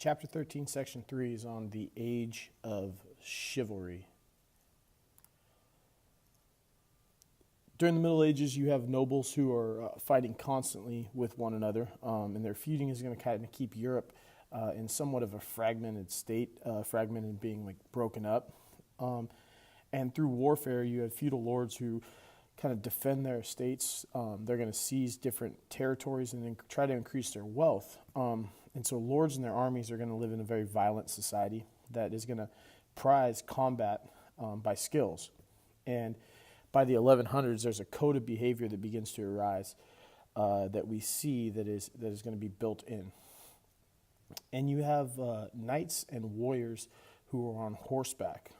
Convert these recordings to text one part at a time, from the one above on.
Chapter 13, Section 3 is on the age of chivalry. During the Middle Ages, you have nobles who are fighting constantly with one another, and their feuding is going to kind of keep Europe in somewhat of a fragmented state, fragmented being like broken up. And through warfare, you have feudal lords who kind of defend their estates. They're going to seize different territories and then try to increase their wealth. And so lords and their armies are going to live in a very violent society that is going to prize combat by skills. And by the 1100s, there's a code of behavior that begins to arise that we see that is going to be built in. And you have knights and warriors who are on horseback.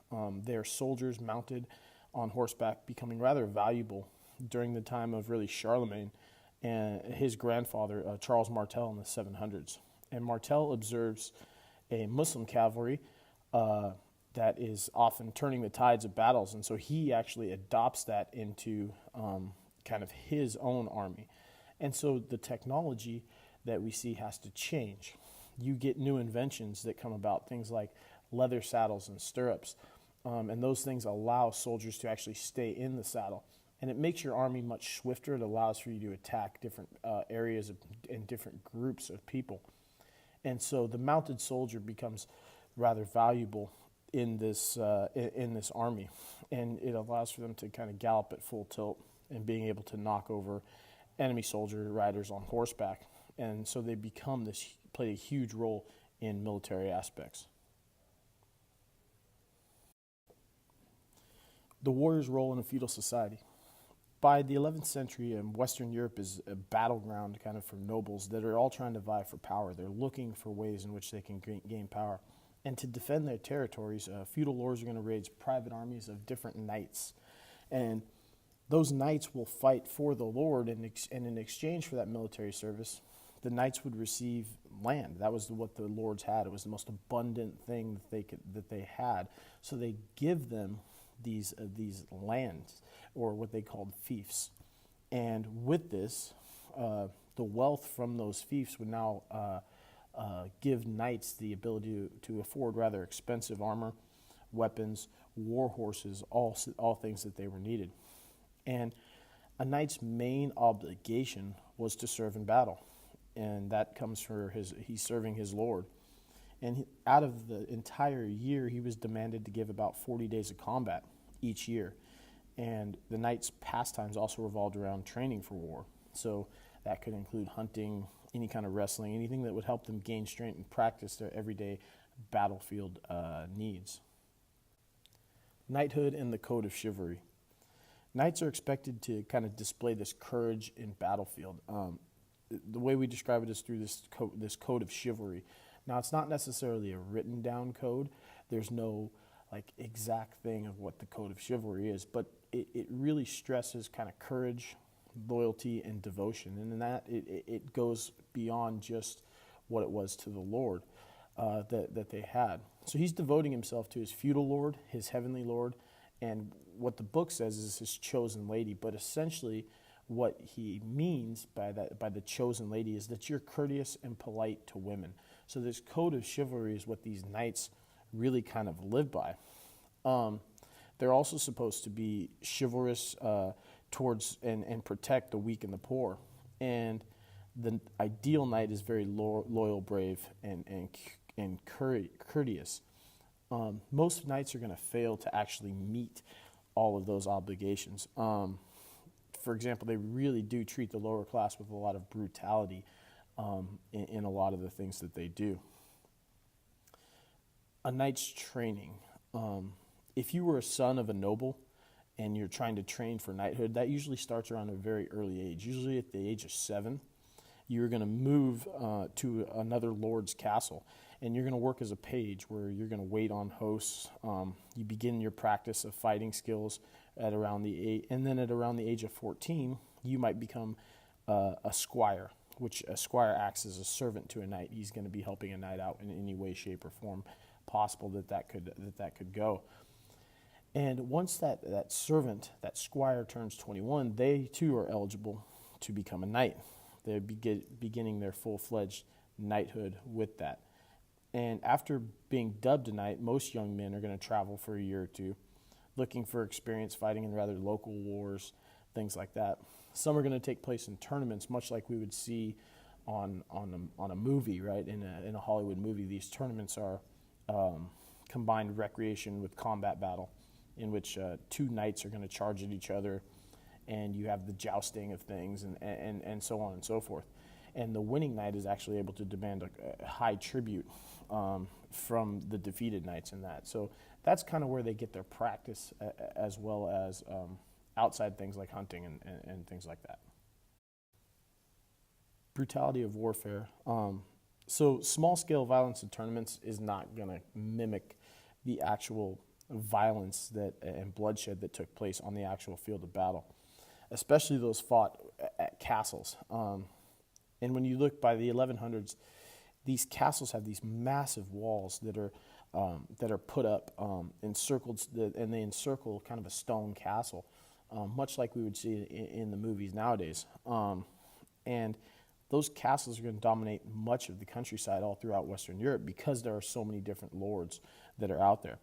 They are soldiers mounted on horseback, becoming rather valuable during the time of really Charlemagne and his grandfather, Charles Martel, in the 700s. And Martel observes a Muslim cavalry that is often turning the tides of battles, and so he actually adopts that into kind of his own army. And so the technology that we see has to change. You get new inventions that come about, things like leather saddles and stirrups, and those things allow soldiers to actually stay in the saddle. And it makes your army much swifter. It allows for you to attack different areas and different groups of people. And so the mounted soldier becomes rather valuable in this army, and it allows for them to kind of gallop at full tilt and being able to knock over enemy soldier riders on horseback. And so they play a huge role in military aspects. The warrior's role in a feudal society. By the 11th century, Western Europe is a battleground kind of for nobles that are all trying to vie for power. They're looking for ways in which they can gain power. And to defend their territories, feudal lords are going to raise private armies of different knights. And those knights will fight for the lord, and in exchange for that military service, the knights would receive land. That was what the lords had. It was the most abundant thing that they had. So they give them these lands, or what they called fiefs. And with this, the wealth from those fiefs would now give knights the ability to afford rather expensive armor, weapons, war horses, all things that they were needed. And a knight's main obligation was to serve in battle, and that comes for he's serving his lord. And out of the entire year, he was demanded to give about 40 days of combat each year. And the knight's pastimes also revolved around training for war. So that could include hunting, any kind of wrestling, anything that would help them gain strength and practice their everyday battlefield needs. Knighthood and the code of chivalry. Knights are expected to kind of display this courage in battlefield. The way we describe it is through this code of chivalry. Now, it's not necessarily a written down code. There's no exact thing of what the code of chivalry is, but it really stresses kind of courage, loyalty, and devotion. And in that, it goes beyond just what it was to the Lord that they had. So he's devoting himself to his feudal lord, his heavenly lord, and what the book says is his chosen lady. But essentially, what he means by the chosen lady is that you're courteous and polite to women. So this code of chivalry is what these knights really kind of live by. They're also supposed to be chivalrous towards and protect the weak and the poor. And the ideal knight is very loyal, brave, and courteous. Most knights are going to fail to actually meet all of those obligations. For example, they really do treat the lower class with a lot of brutality in a lot of the things that they do. A knight's training. If you were a son of a noble and you're trying to train for knighthood, that usually starts around a very early age. Usually at the age of 7, you're going to move to another lord's castle, and you're going to work as a page where you're going to wait on hosts. You begin your practice of fighting skills at around and then at around the age of 14, you might become a squire, which a squire acts as a servant to a knight. He's going to be helping a knight out in any way, shape, or form possible that could go. And once that servant, that squire, turns 21, they too are eligible to become a knight. They're beginning their full-fledged knighthood with that. And after being dubbed a knight, most young men are going to travel for a year or two, looking for experience fighting in rather local wars, things like that. Some are going to take place in tournaments, much like we would see on a movie, right? In a Hollywood movie, these tournaments are combined recreation with combat battle, in which two knights are going to charge at each other, and you have the jousting of things, and so on and so forth. And the winning knight is actually able to demand a high tribute from the defeated knights in that. So that's kind of where they get their practice, as well as outside things like hunting and things like that. Brutality of warfare. So small-scale violence in tournaments is not going to mimic the actual violence and bloodshed that took place on the actual field of battle, especially those fought at castles. And when you look by the 1100s, these castles have these massive walls that are put up, encircled, and they encircle kind of a stone castle, much like we would see in the movies nowadays. And those castles are going to dominate much of the countryside all throughout Western Europe because there are so many different lords that are out there.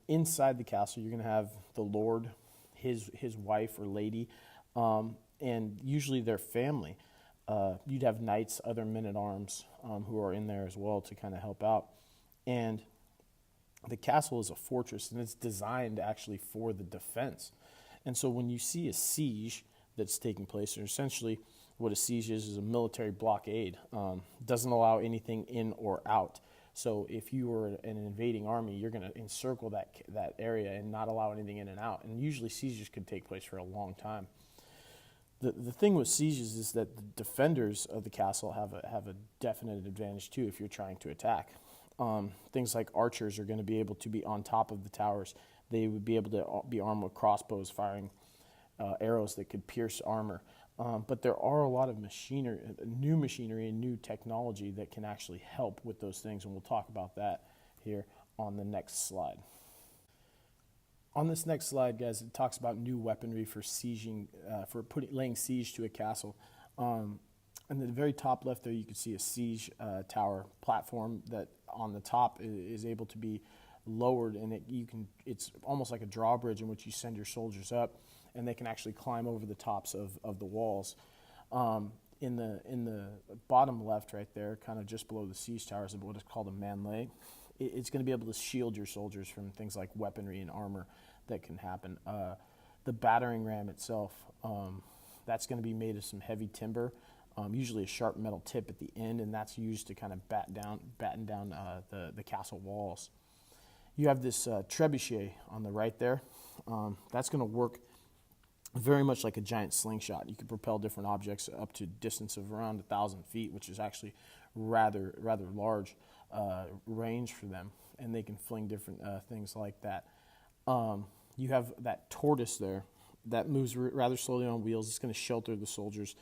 Inside the castle, you're going to have the lord, his wife or lady, and usually their family. You'd have knights, other men-at-arms who are in there as well to kind of help out. And the castle is a fortress, and it's designed actually for the defense. And so when you see a siege that's taking place, or essentially what a siege is a military blockade. Doesn't allow anything in or out. So if you were an invading army, you're going to encircle that area and not allow anything in and out. And usually sieges could take place for a long time. The thing with sieges is that the defenders of the castle have a definite advantage too if you're trying to attack. Things like archers are going to be able to be on top of the towers. They would be able to be armed with crossbows, firing arrows that could pierce armor. But there are a lot of new machinery and new technology that can actually help with those things, and we'll talk about that here on the next slide. On this next slide, guys, it talks about new weaponry for sieging, laying siege to a castle. And at the very top left there, you can see a siege tower platform that on the top is able to be lowered, and it's almost like a drawbridge in which you send your soldiers up, and they can actually climb over the tops of the walls. In the bottom left right there, kind of just below the siege towers, is what is called a manlay. It's going to be able to shield your soldiers from things like weaponry and armor that can happen. The battering ram itself, that's going to be made of some heavy timber, usually a sharp metal tip at the end, and that's used to kind of batten down the castle walls. You have this trebuchet on the right there. That's going to work very much like a giant slingshot. You can propel different objects up to a distance of around 1,000 feet, which is actually rather large range for them, and they can fling different things like that. You have that tortoise there that moves rather slowly on wheels. It's going to shelter the soldiers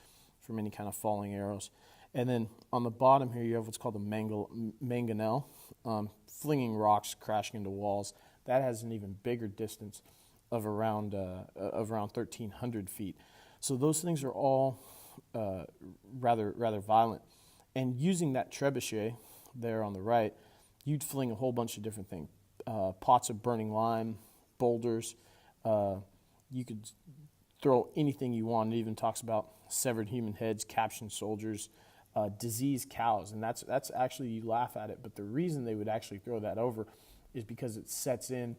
from any kind of falling arrows. And then on the bottom here, you have what's called the mangonel, flinging rocks, crashing into walls. That has an even bigger distance of around 1,300 feet. So those things are all rather violent. And using that trebuchet there on the right, you'd fling a whole bunch of different things. Pots of burning lime, boulders. You could throw anything you want. It even talks about severed human heads, captured soldiers, diseased cows. And that's actually, you laugh at it, but the reason they would actually throw that over is because it sets in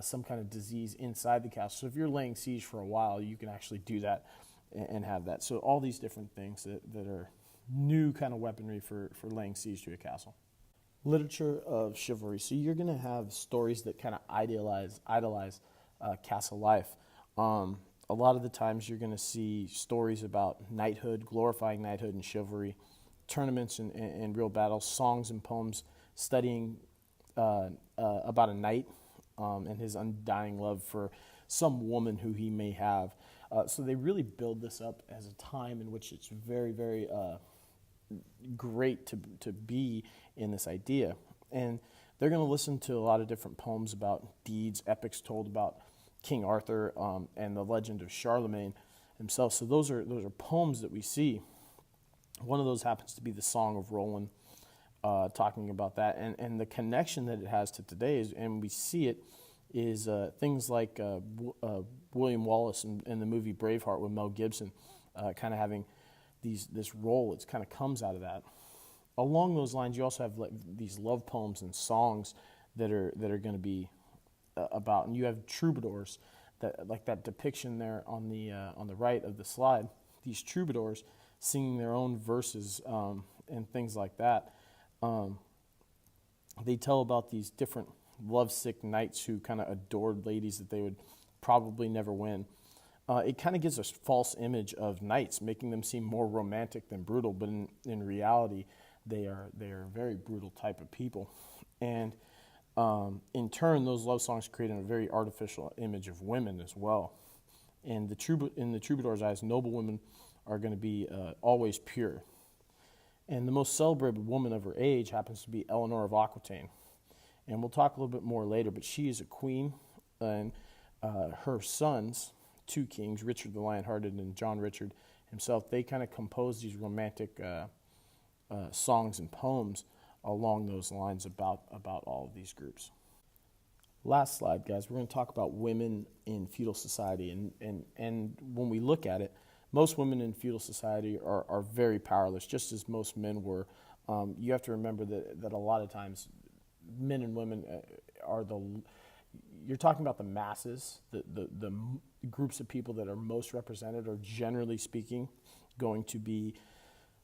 some kind of disease inside the castle. So if you're laying siege for a while, you can actually do that and have that. So all these different things that are new kind of weaponry for laying siege to a castle. Literature of chivalry. So you're going to have stories that kind of idolize castle life. A lot of the times you're going to see stories about knighthood, glorifying knighthood and chivalry, tournaments and real battles, songs and poems studying about a knight and his undying love for some woman who he may have. So they really build this up as a time in which it's very great to be in this idea. And they're going to listen to a lot of different poems about deeds, epics told about King Arthur and the legend of Charlemagne himself. So those are poems that we see. One of those happens to be the Song of Roland. talking about that. And the connection that it has to today, and we see it, is things like William Wallace in the movie Braveheart with Mel Gibson, kind of having this role. It kind of comes out of that. Along those lines, you also have these love poems and songs that are going to be about, and you have troubadours, that depiction there on the right of the slide. These troubadours singing their own verses and things like that. They tell about these different lovesick knights who kind of adored ladies that they would probably never win. It kind of gives a false image of knights, making them seem more romantic than brutal, but in reality, they are a very brutal type of people. And in turn, those love songs create a very artificial image of women as well. And in the troubadour's eyes, noble women are going to be always pure. And the most celebrated woman of her age happens to be Eleanor of Aquitaine. And we'll talk a little bit more later, but she is a queen, and her sons, two kings, Richard the Lionhearted and John Richard himself, they kind of compose these romantic songs and poems along those lines about all of these groups. Last slide, guys. We're going to talk about women in feudal society. And when we look at it, most women in feudal society are very powerless, just as most men were. You have to remember that a lot of times men and women you're talking about the masses, the groups of people that are most represented are, generally speaking, going to be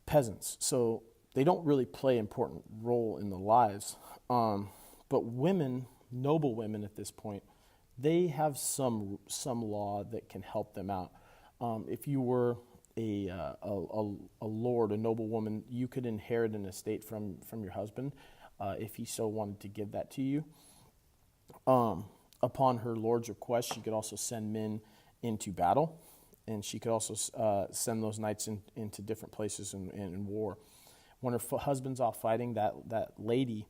peasants. So they don't really play an important role in the lives. But women, noble women at this point, they have some law that can help them out. If you were a lord, a noble woman, you could inherit an estate from your husband if he so wanted to give that to you. Upon her lord's request, she could also send men into battle, and she could also send those knights into different places in war. When her husband's off fighting, that lady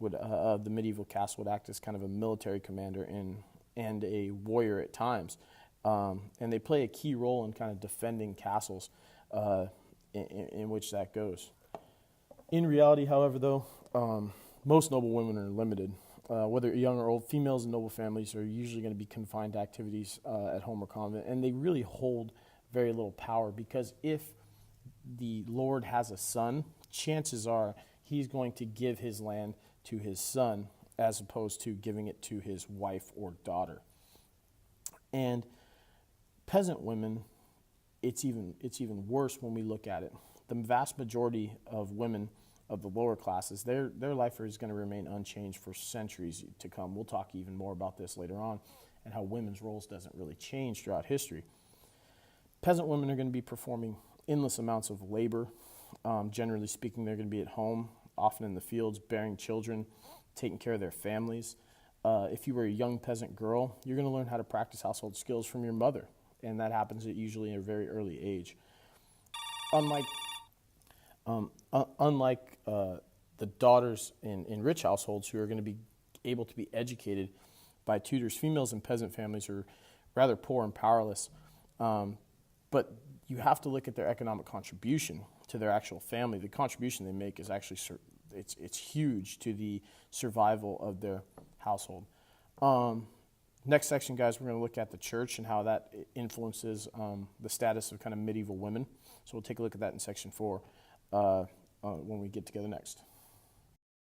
of the medieval castle would act as kind of a military commander and a warrior at times. And they play a key role in kind of defending castles in which that goes. In reality, however, though, most noble women are limited. Whether young or old, females in noble families are usually going to be confined to activities at home or convent, and they really hold very little power, because if the Lord has a son, chances are he's going to give his land to his son as opposed to giving it to his wife or daughter. And peasant women, it's even worse when we look at it. The vast majority of women of the lower classes, their life is going to remain unchanged for centuries to come. We'll talk even more about this later on, and how women's roles doesn't really change throughout history. Peasant women are going to be performing endless amounts of labor. Generally speaking, they're going to be at home, often in the fields, bearing children, taking care of their families. If you were a young peasant girl, you're going to learn how to practice household skills from your mother, and that happens at usually a very early age. Unlike the daughters in rich households who are going to be able to be educated by tutors, females in peasant families are rather poor and powerless. But you have to look at their economic contribution to their actual family. The contribution they make is actually it's huge to the survival of their household. Next section, guys, we're going to look at the church and how that influences the status of kind of medieval women. So we'll take a look at that in section 4 when we get together next.